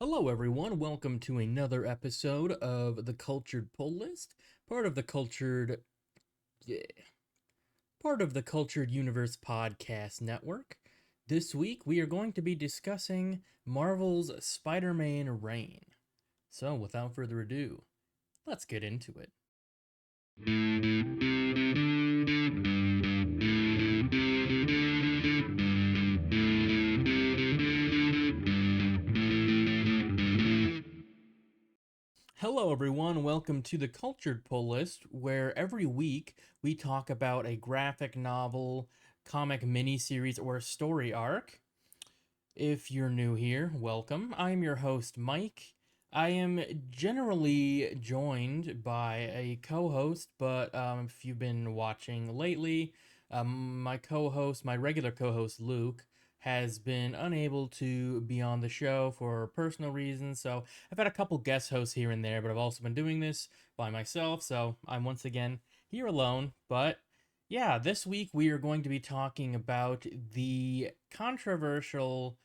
Hello, everyone. Welcome to another episode of the Cultured Pull List, part of the Cultured, yeah, part of the Cultured Universe Podcast Network. This week, we are going to be discussing Marvel's Spider-Man Reign. So, without further ado, let's get into it. Hello, everyone. Welcome to the Cultured Pull List, where every week we talk about a graphic novel, comic miniseries, or story arc. If you're new here, welcome. I'm your host, Mike. I am generally joined by a co host, but if you've been watching lately, my regular co host, Luke, has been unable to be on the show for personal reasons. So I've had a couple guest hosts here and there, but I've also been doing this by myself. So I'm once again here alone. But yeah, this week we are going to be talking about the controversial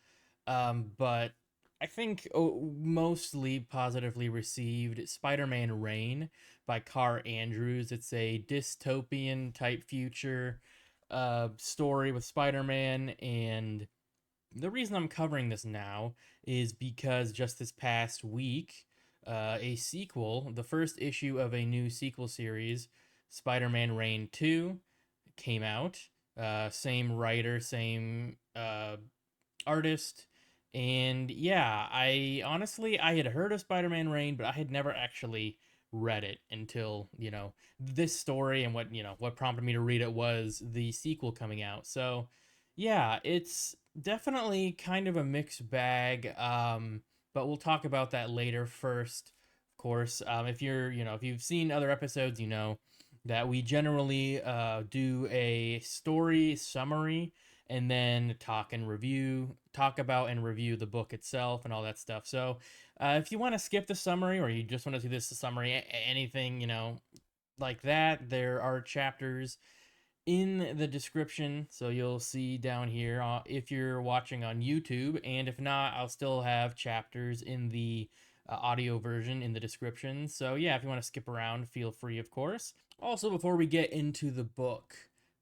but I think mostly positively received Spider-Man Reign by Kaare Andrews. It's a dystopian type future story with Spider-Man, and the reason I'm covering this now is because just this past week, a sequel, the first issue of a new sequel series, Spider-Man Reign 2, came out. Same writer, same artist. And yeah, I had heard of Spider-Man Reign, but I had never actually read it until, this story and what prompted me to read it was the sequel coming out. So, yeah, it's definitely kind of a mixed bag. But we'll talk about that later first. Of course, if you've seen other episodes, you know that we generally do a story summary and then talk about and review the book itself and all that stuff. So, if you want to skip the summary or you just want to see this summary, anything, like that, there are chapters in the description. So you'll see down here if you're watching on YouTube, and if not, I'll still have chapters in the audio version in the description. So yeah, if you want to skip around, feel free, of course. Also, before we get into the book,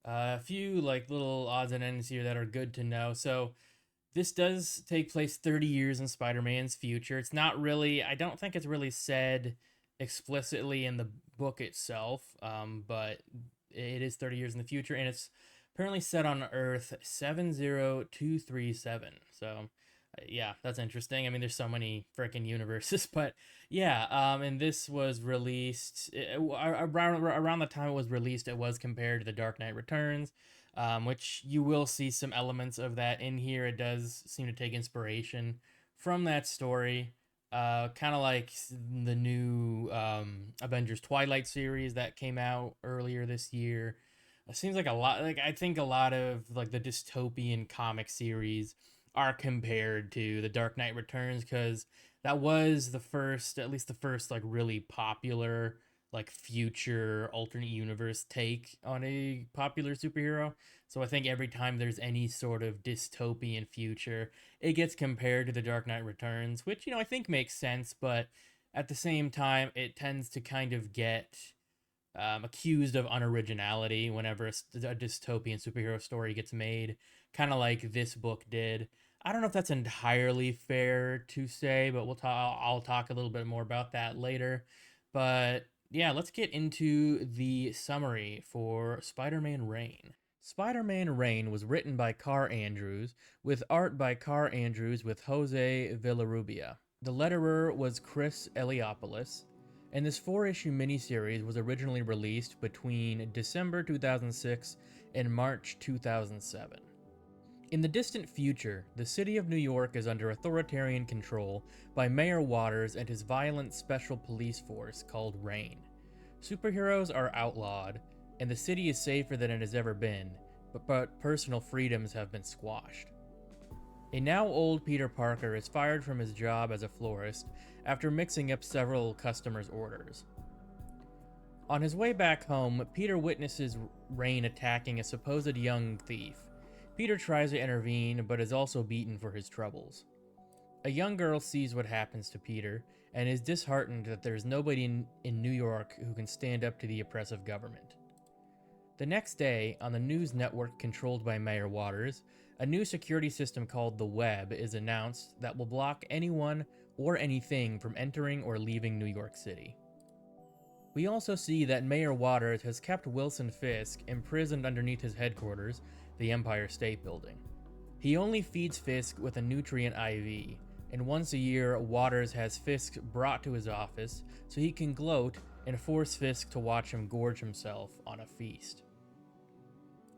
a few like little odds and ends here that are good to know. So this does take place 30 years in Spider-Man's future. It's not really, I don't think it's really said explicitly in the book itself, but it is 30 years in the future, and it's apparently set on Earth 70237. So, yeah, that's interesting. I mean, there's so many freaking universes, but yeah, and this was released around the time it was released. It was compared to The Dark Knight Returns, which you will see some elements of that in here. It does seem to take inspiration from that story. Kind of like the new Avengers Twilight series that came out earlier this year. It seems like a lot. Like I think a lot of like the dystopian comic series are compared to the Dark Knight Returns because that was the first, at least the first, like really popular like future alternate universe take on a popular superhero. So I think every time there's any sort of dystopian future, it gets compared to The Dark Knight Returns, which, I think makes sense, but at the same time, it tends to kind of get accused of unoriginality whenever a dystopian superhero story gets made, kind of like this book did. I don't know if that's entirely fair to say, but I'll talk a little bit more about that later. But yeah, let's get into the summary for Spider-Man Reign. Spider-Man Reign was written by Kaare Andrews, with art by Kaare Andrews with Jose Villarrubia. The letterer was Chris Eliopoulos, and this four-issue miniseries was originally released between December 2006 and March 2007. In the distant future, the city of New York is under authoritarian control by Mayor Waters and his violent special police force called Reign. Superheroes are outlawed, and the city is safer than it has ever been, but personal freedoms have been squashed. A now old Peter Parker is fired from his job as a florist after mixing up several customers' orders. On his way back home, Peter witnesses Reign attacking a supposed young thief. Peter tries to intervene, but is also beaten for his troubles. A young girl sees what happens to Peter and is disheartened that there's nobody in New York who can stand up to the oppressive government. The next day, on the news network controlled by Mayor Waters, a new security system called the Web is announced that will block anyone or anything from entering or leaving New York City. We also see that Mayor Waters has kept Wilson Fisk imprisoned underneath his headquarters, the Empire State Building. He only feeds Fisk with a nutrient IV, and once a year, Waters has Fisk brought to his office so he can gloat and force Fisk to watch him gorge himself on a feast.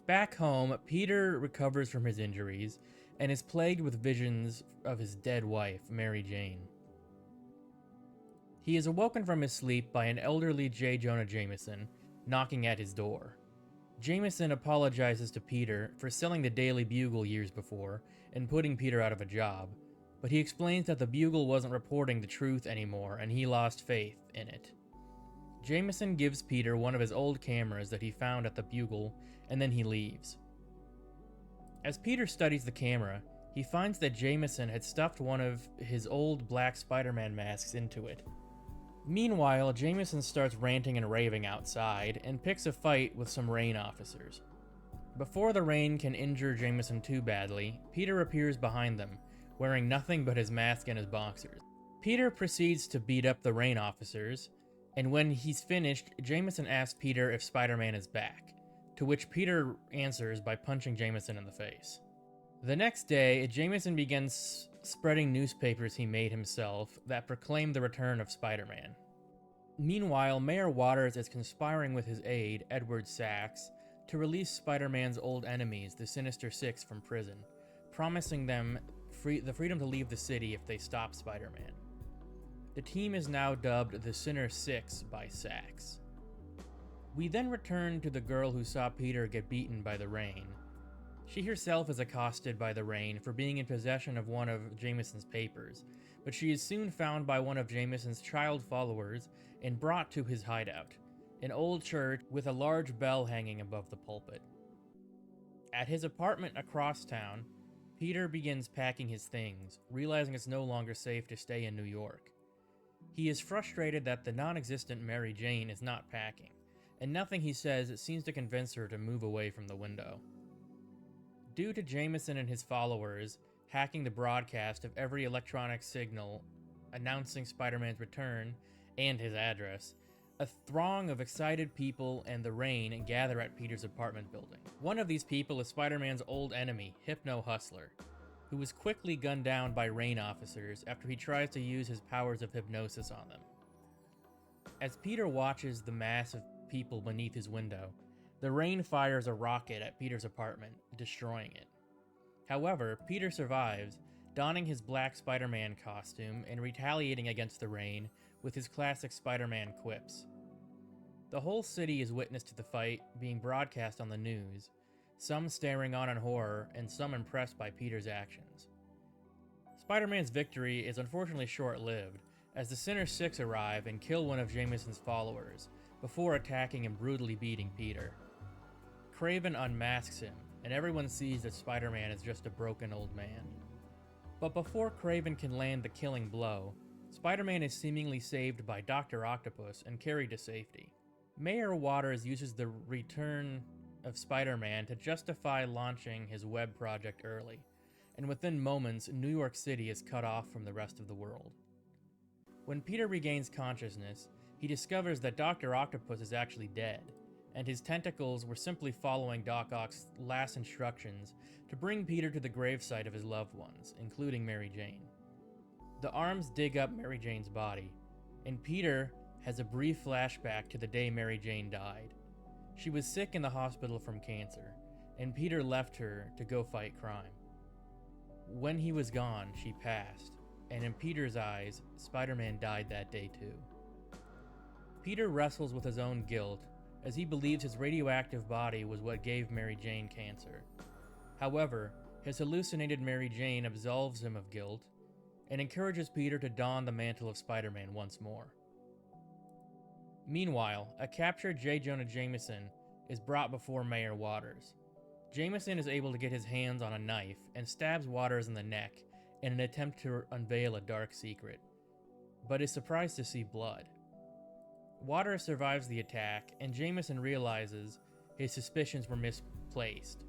Back home, Peter recovers from his injuries and is plagued with visions of his dead wife, Mary Jane. He is awoken from his sleep by an elderly J. Jonah Jameson knocking at his door. Jameson apologizes to Peter for selling the Daily Bugle years before and putting Peter out of a job, but he explains that the Bugle wasn't reporting the truth anymore and he lost faith in it. Jameson gives Peter one of his old cameras that he found at the Bugle, and then he leaves. As Peter studies the camera, he finds that Jameson had stuffed one of his old black Spider-Man masks into it. Meanwhile, Jameson starts ranting and raving outside and picks a fight with some Rain officers. Before the Rain can injure Jameson too badly, Peter appears behind them, wearing nothing but his mask and his boxers. Peter proceeds to beat up the Rain officers, and when he's finished, Jameson asks Peter if Spider-Man is back, to which Peter answers by punching Jameson in the face. The next day, Jameson begins spreading newspapers he made himself that proclaim the return of Spider-Man. Meanwhile, Mayor Waters is conspiring with his aide, Edward Sachs, to release Spider-Man's old enemies, the Sinister Six, from prison, promising them the freedom to leave the city if they stop Spider-Man. The team is now dubbed the Sinner Six by Sachs. We then return to the girl who saw Peter get beaten by the Rain. She herself is accosted by the Rain for being in possession of one of Jameson's papers, but she is soon found by one of Jameson's child followers and brought to his hideout, an old church with a large bell hanging above the pulpit. At his apartment across town, Peter begins packing his things, realizing it's no longer safe to stay in New York. He is frustrated that the non-existent Mary Jane is not packing, and nothing he says seems to convince her to move away from the window. Due to Jameson and his followers hacking the broadcast of every electronic signal announcing Spider-Man's return and his address, a throng of excited people and the Rain gather at Peter's apartment building. One of these people is Spider-Man's old enemy, Hypno Hustler, who was quickly gunned down by Rain officers after he tries to use his powers of hypnosis on them. As Peter watches the mass of people beneath his window, the Rain fires a rocket at Peter's apartment, destroying it. However, Peter survives, donning his black Spider-Man costume and retaliating against the Rain with his classic Spider-Man quips. The whole city is witness to the fight being broadcast on the news, some staring on in horror and some impressed by Peter's actions. Spider-Man's victory is unfortunately short-lived, as the Sinner Six arrive and kill one of Jameson's followers, before attacking and brutally beating Peter. Kraven unmasks him, and everyone sees that Spider-Man is just a broken old man. But before Kraven can land the killing blow, Spider-Man is seemingly saved by Dr. Octopus and carried to safety. Mayor Waters uses the return of Spider-Man to justify launching his web project early, and within moments, New York City is cut off from the rest of the world. When Peter regains consciousness, he discovers that Dr. Octopus is actually dead, and his tentacles were simply following Doc Ock's last instructions to bring Peter to the gravesite of his loved ones, including Mary Jane. The arms dig up Mary Jane's body, and Peter has a brief flashback to the day Mary Jane died. She was sick in the hospital from cancer, and Peter left her to go fight crime. When he was gone, she passed, and in Peter's eyes, Spider-Man died that day too. Peter wrestles with his own guilt, as he believes his radioactive body was what gave Mary Jane cancer. However, his hallucinated Mary Jane absolves him of guilt, and encourages Peter to don the mantle of Spider-Man once more. Meanwhile, a captured J. Jonah Jameson is brought before Mayor Waters. Jameson is able to get his hands on a knife and stabs Waters in the neck, in an attempt to unveil a dark secret, but is surprised to see blood. Waters survives the attack, and Jameson realizes his suspicions were misplaced,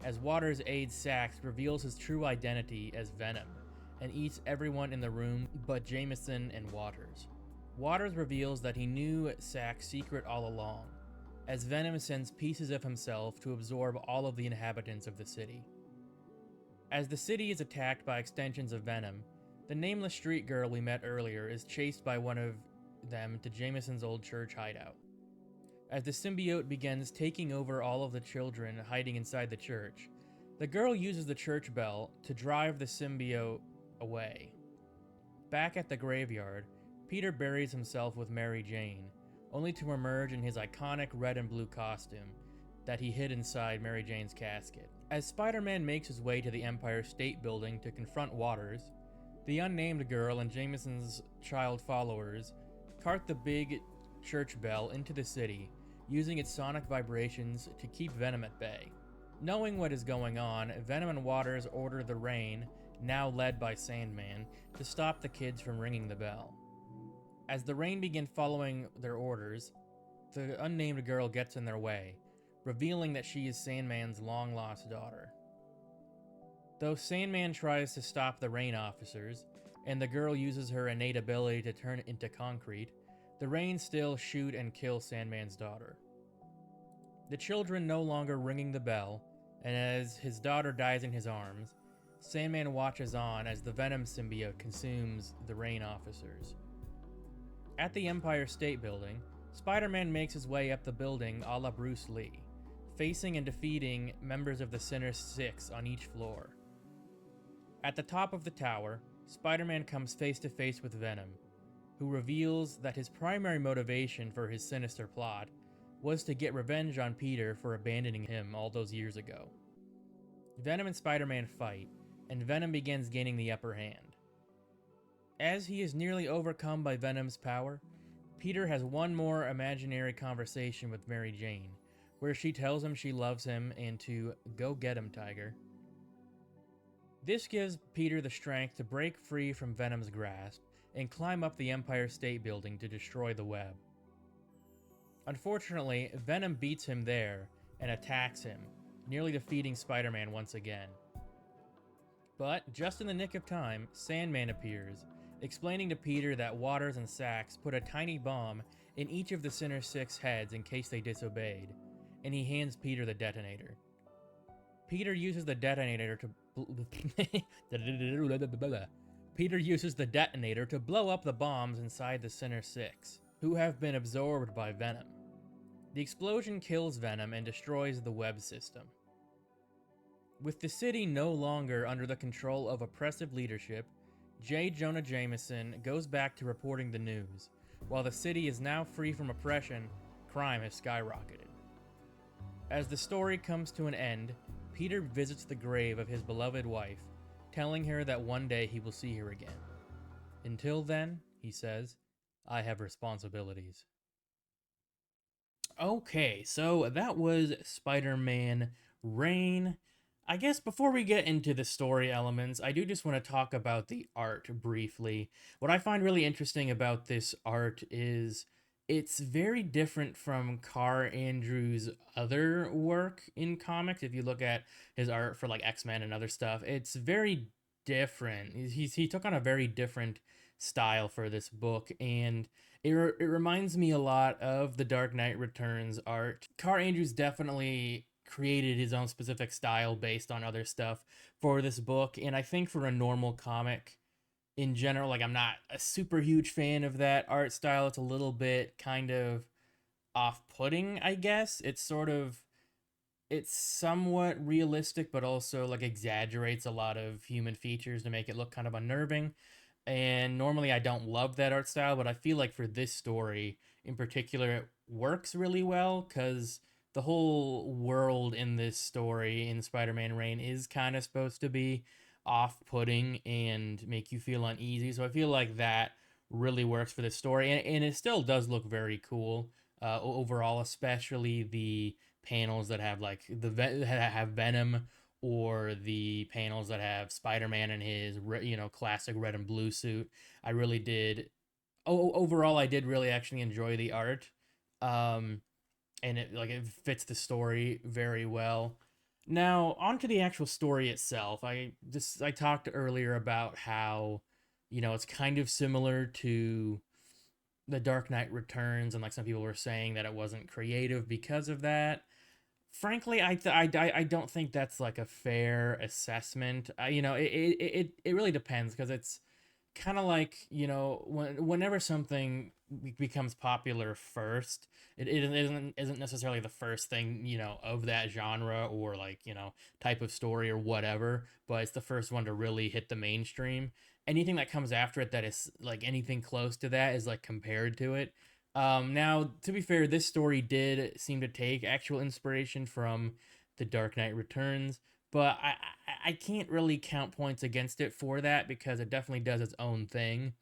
as Waters aids Sax reveals his true identity as Venom, and eats everyone in the room but Jameson and Waters. Waters reveals that he knew Sax's secret all along, as Venom sends pieces of himself to absorb all of the inhabitants of the city. As the city is attacked by extensions of Venom, the nameless street girl we met earlier is chased by one of them to Jameson's old church hideout. As the symbiote begins taking over all of the children hiding inside the church, the girl uses the church bell to drive the symbiote away. Back at the graveyard, Peter buries himself with Mary Jane, only to emerge in his iconic red and blue costume that he hid inside Mary Jane's casket. As Spider-Man makes his way to the Empire State Building to confront Waters, the unnamed girl and Jameson's child followers cart the big church bell into the city, using its sonic vibrations to keep Venom at bay. Knowing what is going on, Venom and Waters order the Rain, now led by Sandman, to stop the kids from ringing the bell. As the Rain begin following their orders, the unnamed girl gets in their way, revealing that she is Sandman's long-lost daughter. Though Sandman tries to stop the Rain officers, and the girl uses her innate ability to turn into concrete, the Rain still shoot and kill Sandman's daughter. The children no longer ringing the bell, and as his daughter dies in his arms, Sandman watches on as the Venom symbiote consumes the Rain officers. At the Empire State Building, Spider-Man makes his way up the building a la Bruce Lee, facing and defeating members of the Sinister Six on each floor. At the top of the tower, Spider-Man comes face to face with Venom, who reveals that his primary motivation for his sinister plot was to get revenge on Peter for abandoning him all those years ago. Venom and Spider-Man fight, and Venom begins gaining the upper hand. As he is nearly overcome by Venom's power, Peter has one more imaginary conversation with Mary Jane, where she tells him she loves him and to go get him, Tiger. This gives Peter the strength to break free from Venom's grasp and climb up the Empire State Building to destroy the web. Unfortunately, Venom beats him there and attacks him, nearly defeating Spider-Man once again. But, just in the nick of time, Sandman appears, explaining to Peter that Waters and Sax put a tiny bomb in each of the Sinister Six heads in case they disobeyed, and he hands Peter the detonator. Peter uses the detonator to blow up the bombs inside the Sinister Six, who have been absorbed by Venom. The explosion kills Venom and destroys the web system. With the city no longer under the control of oppressive leadership, J. Jonah Jameson goes back to reporting the news. While the city is now free from oppression, crime has skyrocketed. As the story comes to an end, Peter visits the grave of his beloved wife, telling her that one day he will see her again. Until then, he says, I have responsibilities. Okay, so that was Spider-Man Reign. I guess before we get into the story elements, I do just want to talk about the art briefly. What I find really interesting about this art is it's very different from Kaare Andrews' other work in comics. If you look at his art for like X-Men and other stuff, it's very different. He took on a very different style for this book, and it reminds me a lot of the Dark Knight Returns art. Kaare Andrews definitely created his own specific style based on other stuff for this book, and I think for a normal comic in general, like I'm not a super huge fan of that art style. It's a little bit kind of off-putting, I guess. It's somewhat realistic, but also like exaggerates a lot of human features to make it look kind of unnerving. And normally I don't love that art style, but I feel like for this story in particular, it works really well because the whole world in this story in Spider-Man Reign is kind of supposed to be off-putting and make you feel uneasy. So I feel like that really works for this story, and it still does look very cool overall, especially the panels that have like have Venom or the panels that have Spider-Man in his classic red and blue suit. I really did. Overall, I did really actually enjoy the art, um, and it fits the story very well. Now, onto the actual story itself. I talked earlier about how it's kind of similar to the Dark Knight Returns, and like some people were saying that it wasn't creative because of that. Frankly, I don't think that's like a fair assessment. It really depends because it's kind of like whenever something becomes popular first, it isn't necessarily the first thing of that genre or like type of story or whatever, but it's the first one to really hit the mainstream. Anything that comes after it that is like anything close to that is like compared to it. Now, to be fair, this story did seem to take actual inspiration from The Dark Knight Returns, but I can't really count points against it for that because it definitely does its own thing.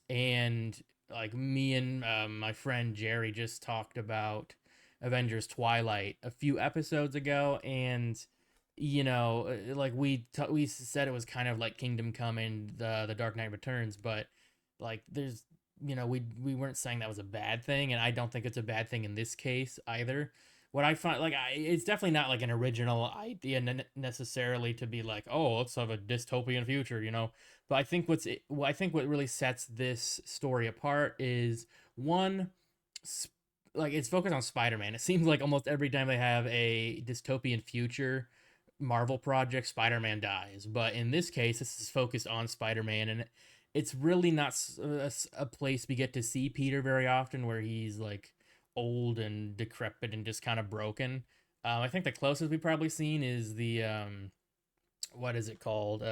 And like me and my friend Jerry just talked about Avengers Twilight a few episodes ago, and like we said it was kind of like Kingdom Come and the Dark Knight Returns, but like there's we weren't saying that was a bad thing, and I don't think it's a bad thing in this case either. What I find like it's definitely not like an original idea necessarily to be like, oh, let's have a dystopian future, but I think what really sets this story apart is one, like it's focused on Spider-Man. It seems like almost every time they have a dystopian future Marvel project, Spider-Man dies. But in this case, this is focused on Spider-Man, and it's really not a place we get to see Peter very often, where he's like old and decrepit and just kind of broken. I think the closest we've probably seen is the what is it called?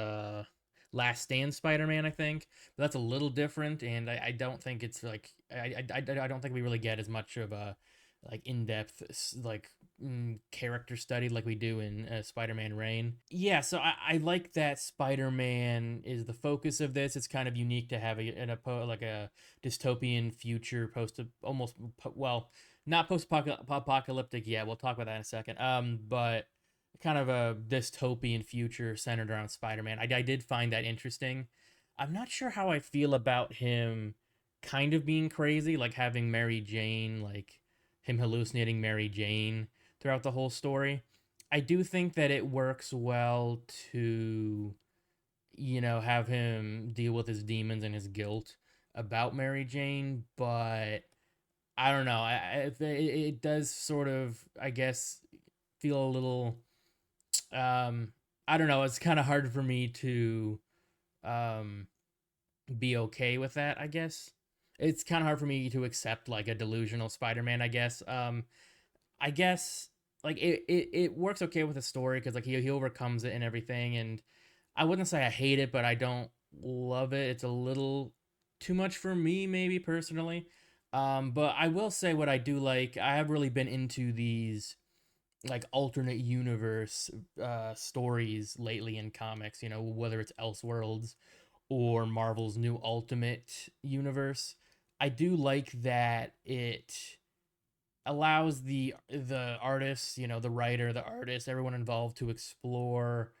Last Stand Spider-Man, I think. But that's a little different, and I don't think it's like I don't think we really get as much of a like in-depth like character study like we do in Spider-Man Reign. Yeah, so I like that Spider-Man is the focus of this. It's kind of unique to have like a dystopian future post almost well, not post-apocalyptic yet. We'll talk about that in a second. But kind of a dystopian future centered around Spider-Man. I did find that interesting. I'm not sure how I feel about him kind of being crazy, like having Mary Jane, like him hallucinating Mary Jane throughout the whole story. I do think that it works well to, have him deal with his demons and his guilt about Mary Jane, but I don't know. It does sort of, I guess, feel a little um I don't know, it's kind of hard for me to um be okay with that, I guess. It's kind of hard for me to accept like a delusional Spider-Man, I guess. I guess like it works okay with the story because like he overcomes it and everything, and I wouldn't say I hate it, but I don't love it. It's a little too much for me, maybe personally. But I will say what I do like. I have really been into these like alternate universe stories lately in comics, whether it's Elseworlds or Marvel's new Ultimate Universe. I do like that it allows the artists, the writer, the artist, everyone involved to explore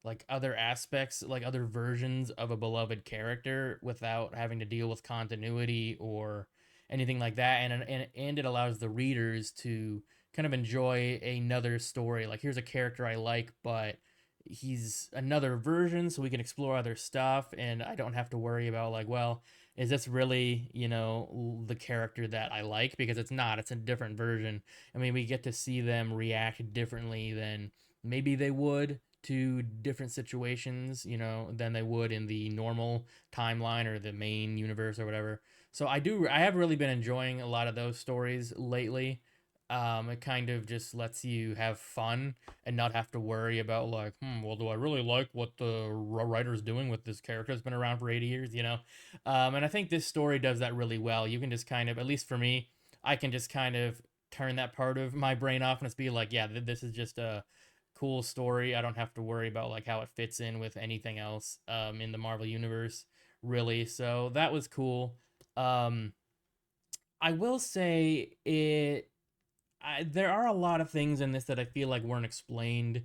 like other aspects, like other versions of a beloved character without having to deal with continuity or anything like that. And it allows the readers to kind of enjoy another story. Like here's a character I like, but he's another version, so we can explore other stuff, and I don't have to worry about like, well, is this really the character that I like? Because it's not. It's a different version. I mean, we get to see them react differently than maybe they would to different situations, than they would in the normal timeline or the main universe or whatever. So I have really been enjoying a lot of those stories lately. It kind of just lets you have fun and not have to worry about like, well, do I really like what the writer's doing with this character that's been around for 80 years, And I think this story does that really well. You can just kind of, at least for me, I can just kind of turn that part of my brain off and just be like, yeah, this is just a cool story. I don't have to worry about like how it fits in with anything else in the Marvel universe, really. So that was cool. Um, I will say there are a lot of things in this that I feel like weren't explained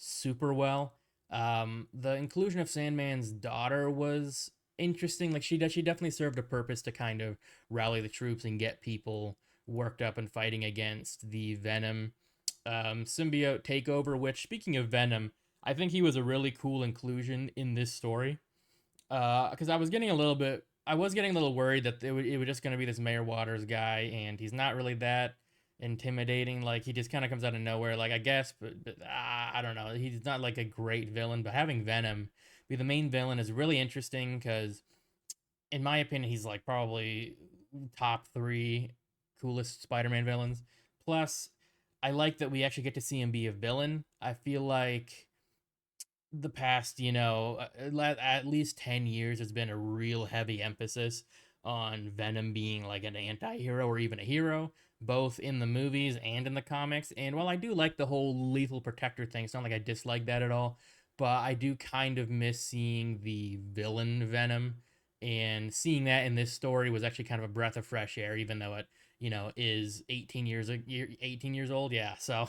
super well. The inclusion of Sandman's daughter was interesting. Like she definitely served a purpose to kind of rally the troops and get people worked up and fighting against the Venom symbiote takeover. Which, speaking of Venom, I think he was a really cool inclusion in this story. Because I was getting a little worried that it was just going to be this Mayor Waters guy, and he's not really that intimidating. Like he just kind of comes out of nowhere. Like I guess, but I don't know. He's not like a great villain, but having Venom be the main villain is really interesting because, in my opinion, he's like probably top three coolest Spider-Man villains. Plus, I like that we actually get to see him be a villain. I feel like the past, at least 10 years has been a real heavy emphasis on Venom being like an anti hero or even a hero, both in the movies and in the comics. And while I do like the whole lethal protector thing, it's not like I dislike that at all, but I do kind of miss seeing the villain Venom. And seeing that in this story was actually kind of a breath of fresh air, even though it, is 18 years old. Yeah. So,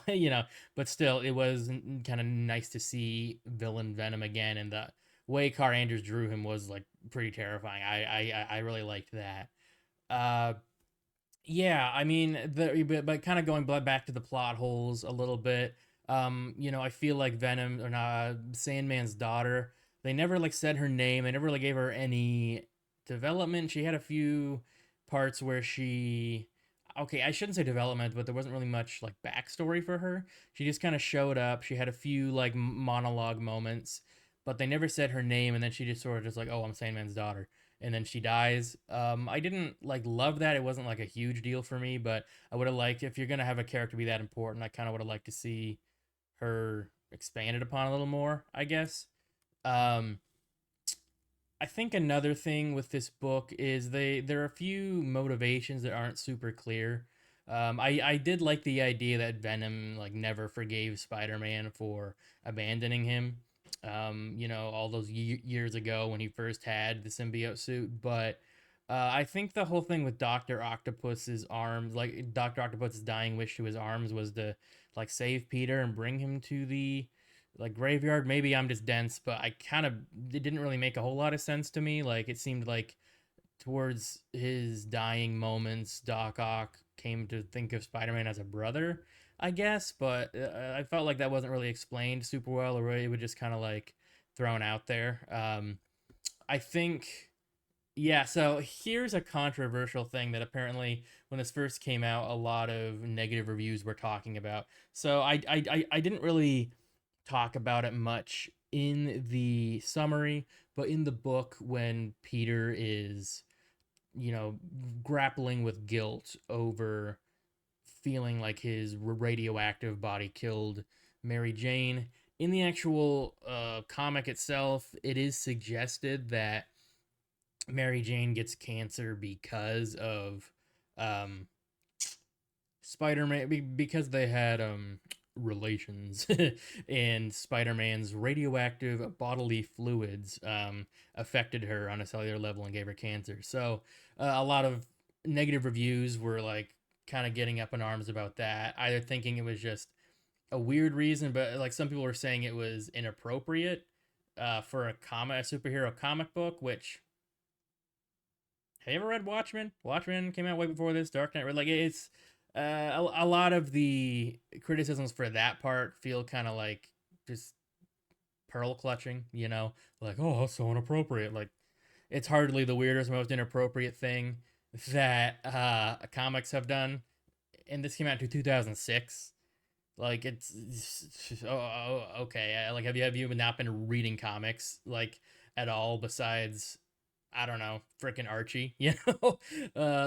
but still, it was kind of nice to see villain Venom again, and the way Kaare Andrews drew him was like pretty terrifying. I really liked that. Uh, yeah, I mean, but kind of going back to the plot holes a little bit. I feel like Venom or not Sandman's daughter. They never like said her name. They never really gave her any development. She had a few parts where she, okay, I shouldn't say development, but there wasn't really much like backstory for her. She just kind of showed up. She had a few like monologue moments, but they never said her name. And then she just sort of just like, oh, I'm Sandman's daughter, and then she dies. I didn't like love that. It wasn't like a huge deal for me, but I would have liked, if you're gonna have a character be that important, I kind of would have liked to see her expanded upon a little more, I guess. Um, I think another thing with this book is there are a few motivations that aren't super clear. I did like the idea that Venom like never forgave Spider-Man for abandoning him. All those years ago when he first had the symbiote suit, but I think the whole thing with Doctor Octopus's arms, like Doctor Octopus's dying wish to his arms, was to like save Peter and bring him to the like graveyard. Maybe I'm just dense, but it didn't really make a whole lot of sense to me. Like it seemed like towards his dying moments, Doc Ock came to think of Spider-Man as a brother, I guess, but I felt like that wasn't really explained super well, or really it was just kind of like thrown out there. I think, yeah, so here's a controversial thing that apparently when this first came out, a lot of negative reviews were talking about. So I didn't really talk about it much in the summary, but in the book, when Peter is, grappling with guilt over feeling like his radioactive body killed Mary Jane, in the actual comic itself, it is suggested that Mary Jane gets cancer because of um, Spider-Man, because they had relations and Spider-Man's radioactive bodily fluids affected her on a cellular level and gave her cancer. So a lot of negative reviews were like kind of getting up in arms about that, either thinking it was just a weird reason, but like some people were saying it was inappropriate for a superhero comic book. Which, have you ever read Watchmen? Watchmen came out way before this. Dark Knight, like it's a lot of the criticisms for that part feel kind of like just pearl clutching. Like, oh, that's so inappropriate. Like it's hardly the weirdest, most inappropriate thing that comics have done. And this came out in 2006. Like okay. Like have you not been reading comics like at all besides, I don't know, freaking Archie,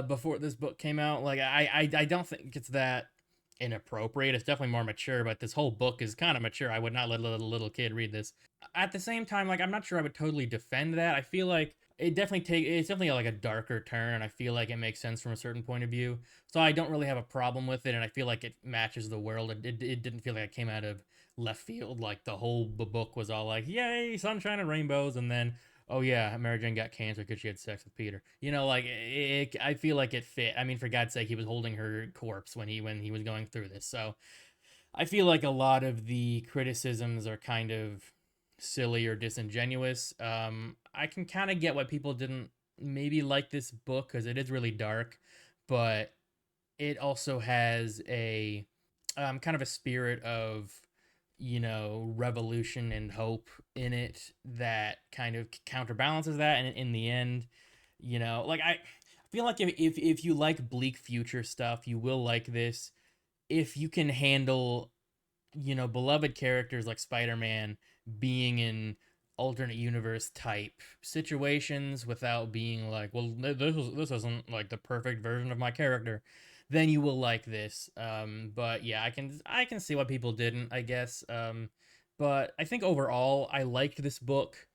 before this book came out? Like I don't think it's that inappropriate. It's definitely more mature, but this whole book is kind of mature. I would not let a little kid read this. At the same time, like I'm not sure I would totally defend that. I feel like it's definitely like a darker turn, and I feel like it makes sense from a certain point of view. So I don't really have a problem with it, and I feel like it matches the world. It didn't feel like it came out of left field. Like the whole book was all like, "Yay, sunshine and rainbows," and then, "Oh yeah, Mary Jane got cancer because she had sex with Peter." Like I feel like it fit. I mean, for God's sake, he was holding her corpse when he was going through this. So I feel like a lot of the criticisms are kind of silly or disingenuous. I can kind of get why people didn't maybe like this book because it is really dark, but it also has a kind of a spirit of revolution and hope in it that kind of counterbalances that. And in the end, like I feel like if you like bleak future stuff, you will like this. If you can handle beloved characters like Spider-Man being in alternate universe type situations without being like, well, this isn't like the perfect version of my character, then you will like this. But yeah, I can see why people didn't, I guess. But I think overall I liked this book.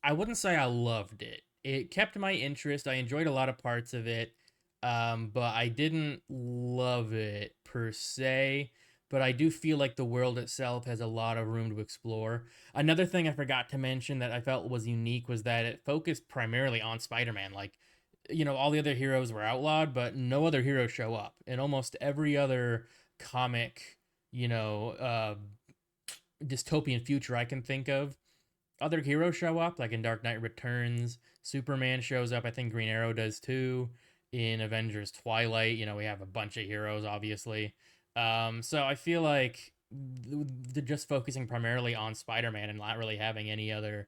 I wouldn't say I loved it. It kept my interest. I enjoyed a lot of parts of it, but I didn't love it per se. But I do feel like the world itself has a lot of room to explore. Another thing I forgot to mention that I felt was unique was that it focused primarily on Spider-Man. Like, all the other heroes were outlawed, but no other heroes show up. In almost every other comic, dystopian future I can think of, other heroes show up, like in Dark Knight Returns. Superman shows up. I think Green Arrow does too. In Avengers Twilight, we have a bunch of heroes, obviously. So I feel like just focusing primarily on Spider-Man and not really having any other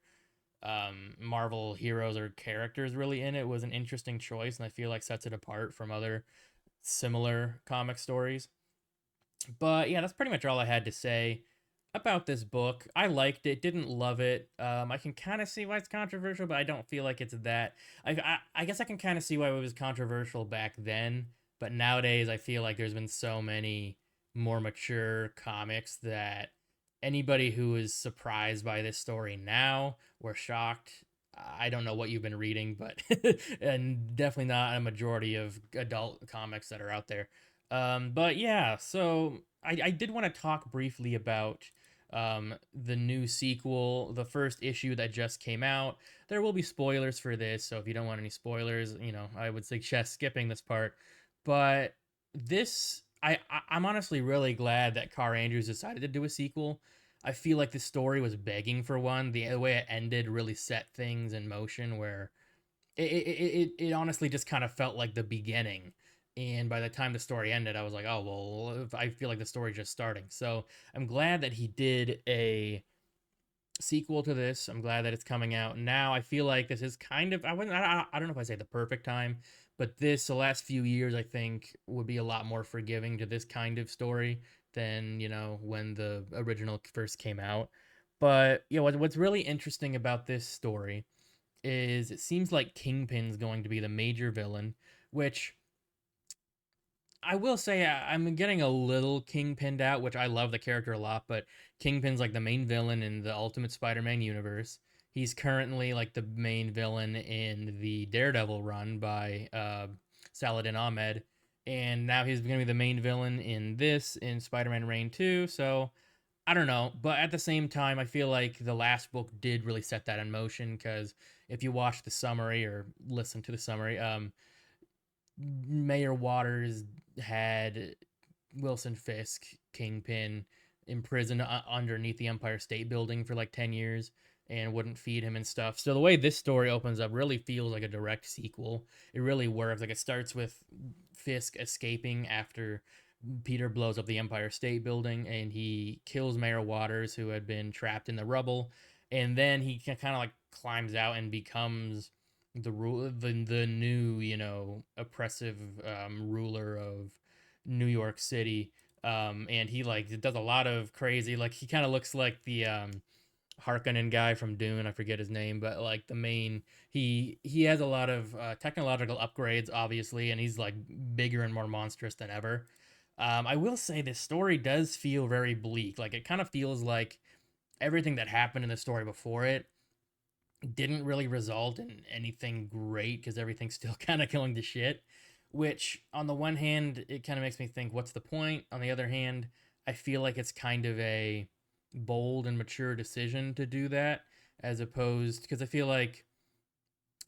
Marvel heroes or characters really in it was an interesting choice, and I feel like sets it apart from other similar comic stories. But yeah, that's pretty much all I had to say about this book. I liked it, didn't love it. I can kind of see why it's controversial, but I don't feel like it's that. I guess I can kind of see why it was controversial back then, but nowadays I feel like there's been so many more mature comics that anybody who is surprised by this story now or shocked, I don't know what you've been reading, but and definitely not a majority of adult comics that are out there. But yeah, so I did want to talk briefly about the new sequel, the first issue that just came out. There will be spoilers for this, so if you don't want any spoilers, I would suggest skipping this part. But this, I'm honestly really glad that Kaare Andrews decided to do a sequel. I feel like the story was begging for one. The way it ended really set things in motion where it honestly just kind of felt like the beginning. And by the time the story ended, I was like, oh, well, I feel like the story's just starting. So I'm glad that he did a sequel to this. I'm glad that it's coming out now. I feel like this is kind of, I don't know if I say the perfect time, but the last few years, I think, would be a lot more forgiving to this kind of story than, when the original first came out. But, what's really interesting about this story is it seems like Kingpin's going to be the major villain, which I will say I'm getting a little Kingpinned out, which I love the character a lot, but Kingpin's like the main villain in the Ultimate Spider-Man universe. He's currently like the main villain in the Daredevil run by Saladin Ahmed, and now he's going to be the main villain in Spider-Man Reign 2. So I don't know, but at the same time, I feel like the last book did really set that in motion because if you watch the summary or listen to the summary, Mayor Waters had Wilson Fisk, Kingpin, imprisoned underneath the Empire State Building for like 10 years and wouldn't feed him and stuff. So the way this story opens up really feels like a direct sequel. It really works. Like it starts with Fisk escaping after Peter blows up the Empire State Building and he kills Mayor Waters, who had been trapped in the rubble. And then he kind of like climbs out and becomes the new oppressive ruler of New York City. And he like does a lot of crazy, like he kind of looks like the Harkonnen guy from Dune. I forget his name, but like the main, he has a lot of technological upgrades, obviously, and he's like bigger and more monstrous than ever. I will say this story does feel very bleak. Like it kind of feels like everything that happened in the story before it didn't really result in anything great because everything's still kind of going to shit. Which, on the one hand, it kind of makes me think, what's the point? On the other hand, I feel like it's kind of a bold and mature decision to do that, as opposed because I feel like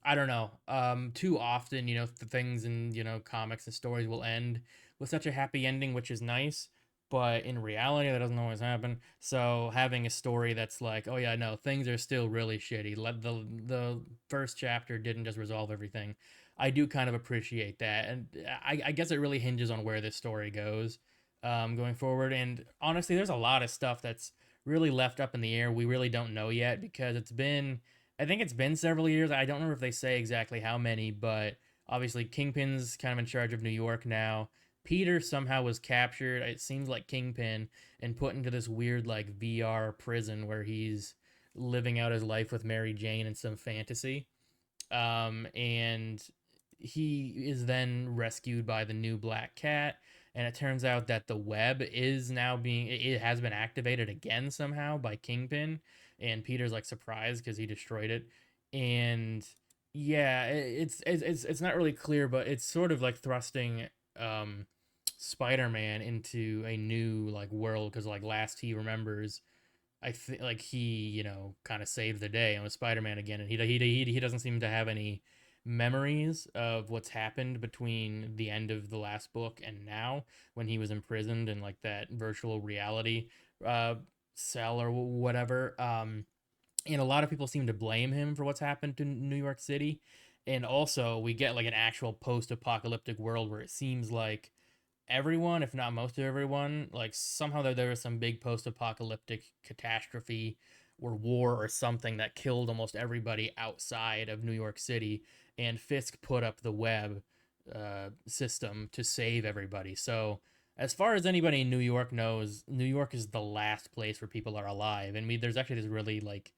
I don't know. Too often, the things in comics and stories will end with such a happy ending, which is nice. but in reality that doesn't always happen. So having a story that's like, oh yeah, no, things are still really shitty. The first chapter didn't just resolve everything. I do kind of appreciate that, and I guess it really hinges on where this story goes, going forward. And honestly, there's a lot of stuff that's really left up in the air. We really don't know yet because I think it's been several years. I don't remember if they say exactly how many, but obviously Kingpin's kind of in charge of New York now. Peter somehow was captured. It seems like Kingpin and put into this weird like VR prison where he's living out his life with Mary Jane in some fantasy. And he is then rescued by the new Black Cat. And it turns out that the web is now it has been activated again somehow by Kingpin. And Peter's like surprised because he destroyed it. And yeah, it's not really clear, but it's sort of like thrusting Spider-Man into a new like world because like last he remembers, I think like he kind of saved the day and was Spider-Man again, and he doesn't seem to have any memories of what's happened between the end of the last book and now when he was imprisoned in like that virtual reality uh cell or whatever. And a lot of people seem to blame him for what's happened to New York City. And also, we get like an actual post-apocalyptic world where it seems like everyone, if not most of everyone, like somehow there was some big post-apocalyptic catastrophe or war or something that killed almost everybody outside of New York City, and Fisk put up the web system to save everybody. So as far as anybody in New York knows, New York is the last place where people are alive. And there's actually this really like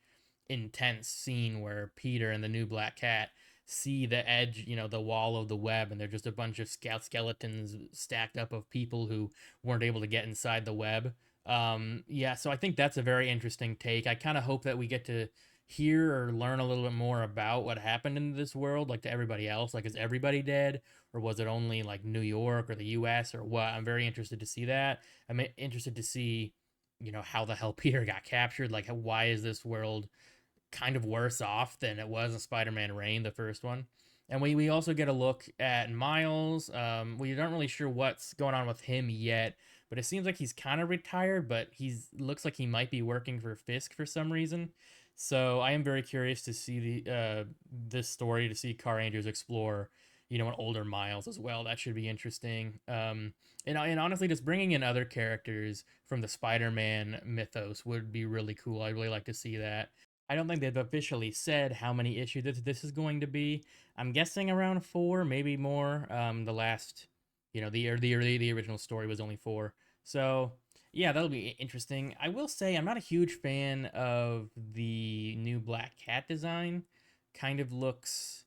intense scene where Peter and the new Black Cat see the edge, the wall of the web, and they're just a bunch of skeletons stacked up of people who weren't able to get inside the web. Yeah, so I think that's a very interesting take. I kind of hope that we get to hear or learn a little bit more about what happened in this world, like to everybody else. Like, is everybody dead, or was it only like New York or the U.S. or what? I'm very interested to see that. I'm interested to see, how the hell Peter got captured. Like, why is this world kind of worse off than it was in Spider-Man Reign, the first one. And we also get a look at Miles. We aren't really sure what's going on with him yet, but it seems like he's kind of retired, but he's looks like he might be working for Fisk for some reason. So I am very curious to see the this story, to see Kaare Andrews explore, an older Miles as well. That should be interesting. And honestly, just bringing in other characters from the Spider-Man mythos would be really cool. I'd really like to see that. I don't think they've officially said how many issues this is going to be. I'm guessing around four, maybe more. The last, the original story was only four. So yeah, that'll be interesting. I will say I'm not a huge fan of the new Black Cat design. Kind of looks,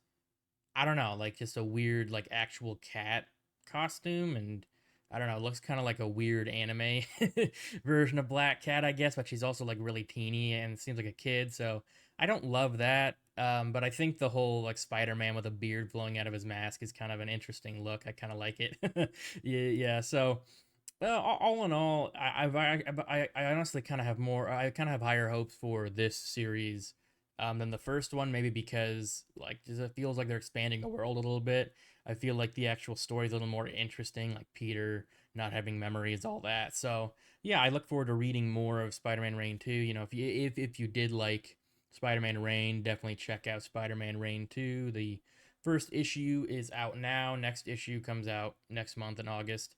I don't know, like just a weird like actual cat costume, and I don't know, it looks kind of like a weird anime version of Black Cat, I guess, but she's also like really teeny and seems like a kid, so I don't love that. But I think the whole like Spider-Man with a beard flowing out of his mask is kind of an interesting look. I kind of like it. Yeah, yeah. So all in all, I honestly kind of have more. I kind of have higher hopes for this series than the first one. Maybe because like it feels like they're expanding the world a little bit. I feel like the actual story is a little more interesting, like Peter not having memories, all that. So yeah, I look forward to reading more of Spider-Man Reign 2. If you did like Spider-Man Reign, definitely check out Spider-Man Reign 2. The first issue is out now. Next issue comes out next month in August.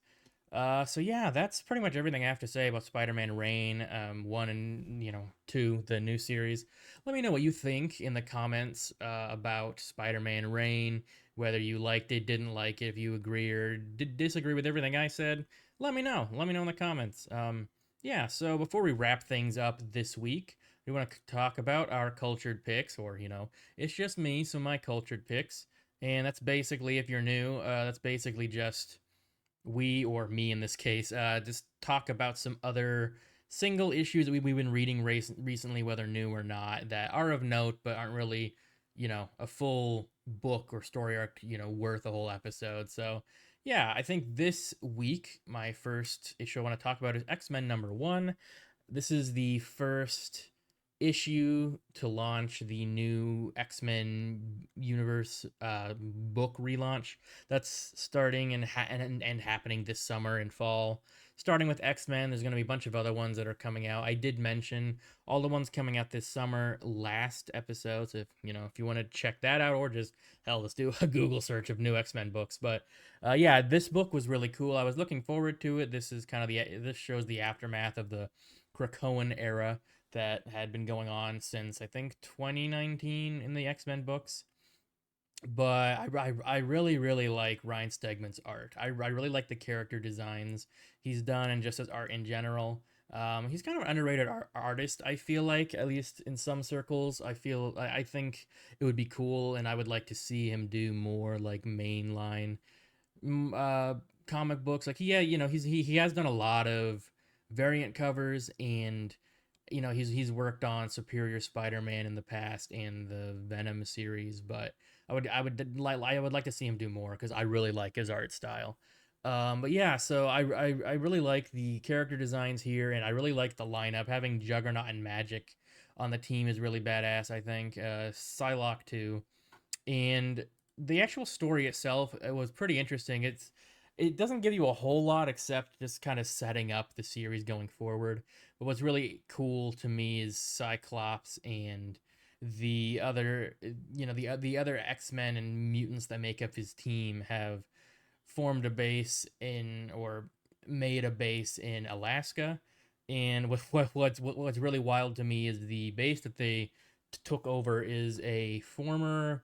So yeah, that's pretty much everything I have to say about Spider-Man Reign, 1 and, 2, the new series. Let me know what you think in the comments about Spider-Man Reign, whether you liked it, didn't like it, if you agree or disagree with everything I said. Let me know. Let me know in the comments. Yeah, so before we wrap things up this week, we want to talk about our cultured picks, or, it's just me, so my cultured picks. And that's basically, if you're new, that's basically just we, or me in this case, just talk about some other single issues that we've been reading recently, whether new or not, that are of note but aren't really, a full book or story arc, worth a whole episode. So, yeah, I think this week, my first issue I want to talk about is X-Men #1. This is the first issue to launch the new X-Men universe book relaunch that's starting and happening this summer and fall. Starting with X-Men, there's going to be a bunch of other ones that are coming out. I did mention all the ones coming out this summer last episode. So if you want to check that out, or just hell, let's do a Google search of new X-Men books. But yeah, this book was really cool. I was looking forward to it. This shows the aftermath of the Krakoan era that had been going on since I think 2019 in the X Men books. But I really really like Ryan Stegman's art. I really like the character designs he's done and just his art in general. He's kind of an underrated artist. I feel like, at least in some circles, I think it would be cool, and I would like to see him do more like mainline mm, uh, comic books. Like, yeah, he has done a lot of variant covers, and he's worked on Superior Spider-Man in the past and the Venom series. But I would like to see him do more because I really like his art style. But yeah, so I really like the character designs here, and I really like the lineup. Having Juggernaut and Magic on the team is really badass. I think Psylocke too, and the actual story itself, it was pretty interesting. It doesn't give you a whole lot except just kind of setting up the series going forward. But what's really cool to me is Cyclops and the other the other X-Men and mutants that make up his team have formed a base in or made a base in Alaska. And what's really wild to me is the base that they took over is a former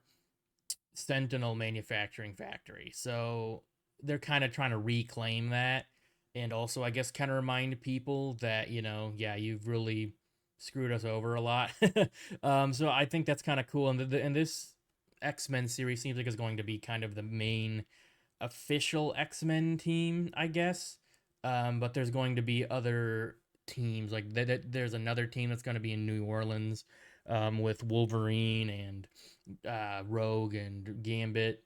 Sentinel manufacturing factory. So they're kind of trying to reclaim that, and also I guess kind of remind people that yeah, you've really screwed us over a lot. So I think that's kind of cool, and this X-Men series seems like it's going to be kind of the main official X-Men team, I guess. But there's going to be other teams like there's another team that's going to be in New Orleans, with Wolverine and Rogue and Gambit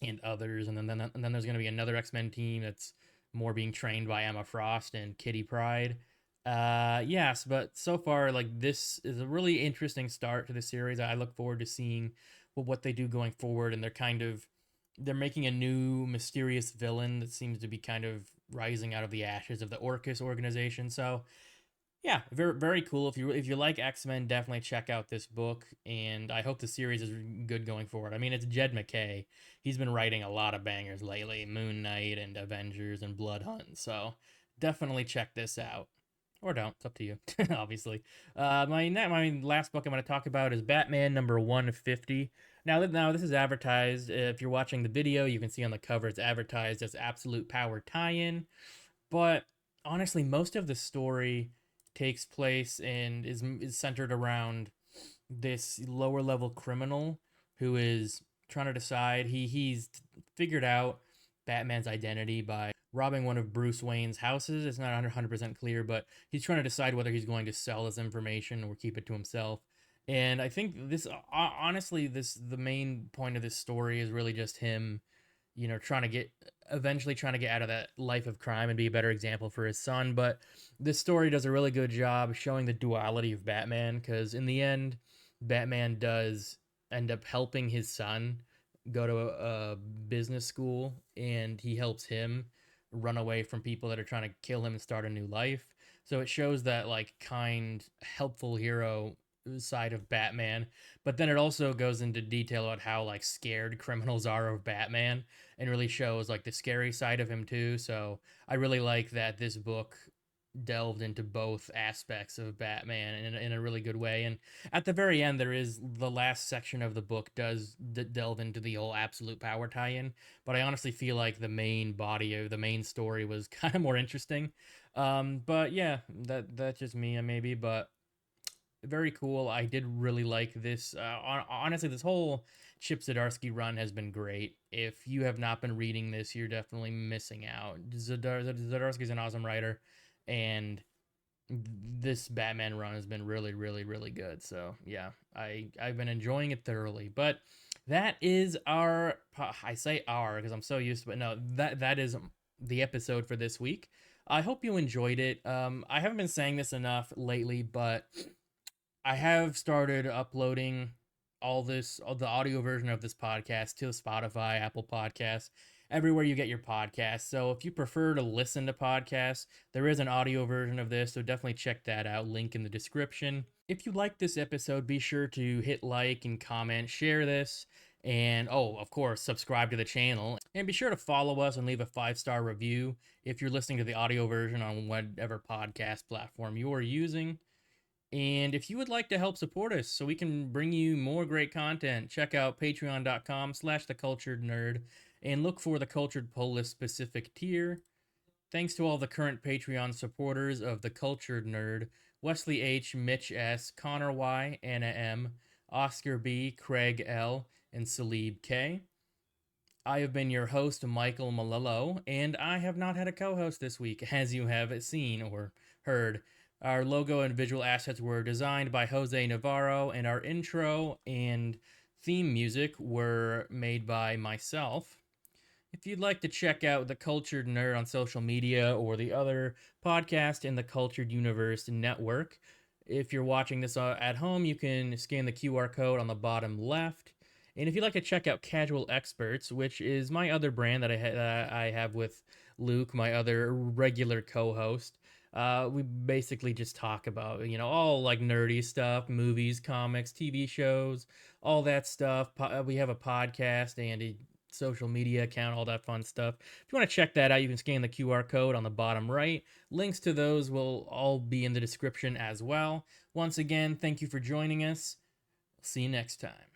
and others, and then there's going to be another X-Men team that's more being trained by Emma Frost and Kitty Pryde. Yes, but so far, like, this is a really interesting start to the series. I look forward to seeing what they do going forward, and they're making a new mysterious villain that seems to be kind of rising out of the ashes of the Orcus organization. So yeah, very very cool. If you like X-Men, definitely check out this book, and I hope the series is good going forward. I mean, it's Jed MacKay. He's been writing a lot of bangers lately, Moon Knight and Avengers and Blood Hunt. So definitely check this out, or don't. It's up to you, obviously. My last book I'm going to talk about is Batman number 150. Now this is advertised. If you're watching the video, you can see on the cover it's advertised as Absolute Power tie-in, but honestly, most of the story takes place and is centered around this lower level criminal who is trying to decide he's figured out Batman's identity by robbing one of Bruce Wayne's houses. It's not 100% clear, but he's trying to decide whether he's going to sell this information or keep it to himself. And I think honestly, the main point of this story is really just him, eventually trying to get out of that life of crime and be a better example for his son. But this story does a really good job showing the duality of Batman, because in the end, Batman does end up helping his son go to a business school, and he helps him run away from people that are trying to kill him and start a new life. So it shows that, like, kind, helpful hero side of Batman, but then it also goes into detail about how, like, scared criminals are of Batman, and really shows, like, the scary side of him too. So I really like that this book delved into both aspects of Batman in a really good way. And at the very end, there is the last section of the book does delve into the whole Absolute Power tie-in, but I honestly feel like the main body of the main story was kind of more interesting. But yeah, that's just me, maybe, but very cool. I did really like this. Honestly, this whole Chip Zdarsky run has been great. If you have not been reading this, you're definitely missing out. Zdarsky's an awesome writer, and this Batman run has been really, really, really good. So yeah, I've been enjoying it thoroughly. But that is I say our because I'm so used to it. No, that is the episode for this week. I hope you enjoyed it. I haven't been saying this enough lately, but I have started uploading all the audio version of this podcast to Spotify, Apple Podcasts, everywhere you get your podcasts. So if you prefer to listen to podcasts, there is an audio version of this, so definitely check that out. Link in the description. If you like this episode, be sure to hit like and comment, share this, and oh, of course, subscribe to the channel. And be sure to follow us and leave a 5-star review if you're listening to the audio version on whatever podcast platform you are using. And if you would like to help support us so we can bring you more great content, check out patreon.com/theculturednerd and look for the Cultured Pull List specific tier. Thanks to all the current Patreon supporters of The Cultured Nerd: Wesley H., Mitch S., Connor Y., Anna M., Oscar B., Craig L., and Salib K. I have been your host, Michael Malillo, and I have not had a co host this week, as you have seen or heard. Our logo and visual assets were designed by Jose Navarro, and our intro and theme music were made by myself. If you'd like to check out The Cultured Nerd on social media or the other podcast in the Cultured Universe network, if you're watching this at home, you can scan the QR code on the bottom left. And if you'd like to check out Casual Experts, which is my other brand that I have with Luke, my other regular co-host, we basically just talk about, all like nerdy stuff, movies, comics, TV shows, all that stuff. We have a podcast and a social media account, all that fun stuff. If you want to check that out, you can scan the QR code on the bottom right. Links to those will all be in the description as well. Once again, thank you for joining us. See you next time.